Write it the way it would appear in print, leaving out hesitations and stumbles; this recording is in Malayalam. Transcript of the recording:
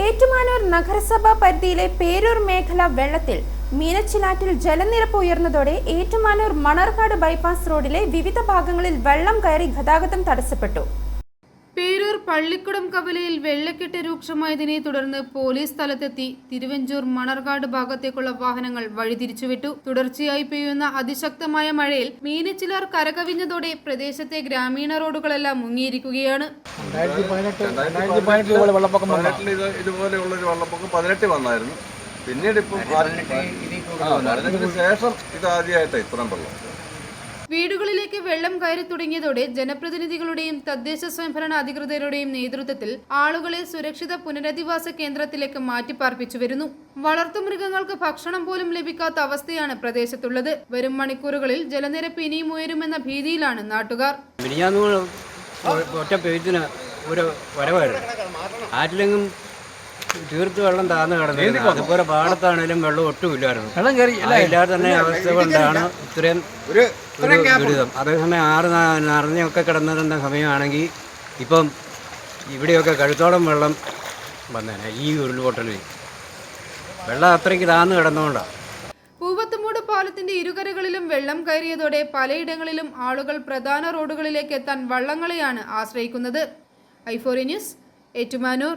ഏറ്റുമാനൂർ നഗരസഭാ പരിധിയിലെ പേരൂർ മേഖല വെള്ളത്തിൽ. മീനച്ചിലാറ്റിൽ ജലനിരപ്പ് ഉയർന്നതോടെ ഏറ്റുമാനൂർ മണർകാട് ബൈപ്പാസ് റോഡിലെ വിവിധ ഭാഗങ്ങളിൽ വെള്ളം കയറി ഗതാഗതം തടസ്സപ്പെട്ടു. പേരൂർ പള്ളിക്കുടം കവലയിൽ വെള്ളക്കെട്ട് രൂക്ഷമായതിനെ തുടർന്ന് പോലീസ് സ്ഥലത്തെത്തി തിരുവഞ്ചൂർ മണർകാട് ഭാഗത്തേക്കുള്ള വാഹനങ്ങൾ വഴിതിരിച്ചുവിട്ടു. തുടർച്ചയായി പെയ്യുന്ന അതിശക്തമായ മഴയിൽ മീനച്ചിലാർ കരകവിഞ്ഞതോടെ പ്രദേശത്തെ ഗ്രാമീണ റോഡുകളെല്ലാം മുങ്ങിയിരിക്കുകയാണ്. ഇതുപോലെയുള്ളൊരു വെള്ളപ്പൊക്കം 18 വന്നായിരുന്നു. പിന്നീട് ഇപ്പം ശേഷം ഇതാദ്യമായിട്ടാണ് ഇത്രയും വെള്ളം. വീടുകളിലേക്ക് വെള്ളം കയറി തുടങ്ങിയതോടെ ജനപ്രതിനിധികളുടെയും തദ്ദേശ സ്വയംഭരണ അധികൃതരുടെയും നേതൃത്വത്തിൽ ആളുകളെ സുരക്ഷിത പുനരധിവാസ കേന്ദ്രത്തിലേക്ക് മാറ്റിപ്പാർപ്പിച്ചു വരുന്നു. വളർത്തുമൃഗങ്ങൾക്ക് ഭക്ഷണം പോലും ലഭിക്കാത്ത അവസ്ഥയാണ് പ്രദേശത്തുള്ളത്. വരും മണിക്കൂറുകളിൽ ജലനിരപ്പ് ഇനിയും ഉയരുമെന്ന ഭീതിയിലാണ് നാട്ടുകാർ. ഒരു വരവായിരുന്നു, ആറ്റിലെങ്ങും തീർത്ത് വെള്ളം താഴ്ന്നു കിടന്നിരുന്നു. അതുപോലെ പാടത്താണേലും വെള്ളം ഒട്ടുമില്ലായിരുന്നു. ഇല്ലാതെ തന്നെ അവസ്ഥ കൊണ്ടാണ് ഇത്രയും ദുരിതം. അതേസമയം ആറ് നിറഞ്ഞൊക്കെ കിടന്നിരുന്ന സമയമാണെങ്കിൽ ഇപ്പം ഇവിടെയൊക്കെ കഴുത്തോളം വെള്ളം വന്നേനെ. ഈ ഉരുൾപൊട്ടലിൽ വെള്ളം അത്രയ്ക്ക് താഴ്ന്നു കിടന്നുകൊണ്ടാണ്. പൂവത്തുമൂട് പാലത്തിന്റെ ഇരുകരകളിലും വെള്ളം കയറിയതോടെ പലയിടങ്ങളിലും ആളുകൾ പ്രധാന റോഡുകളിലേക്ക് എത്താൻ വള്ളങ്ങളെയാണ് ആശ്രയിക്കുന്നത്. ഐ4 ന്യൂസ്, ഏറ്റുമാനൂർ.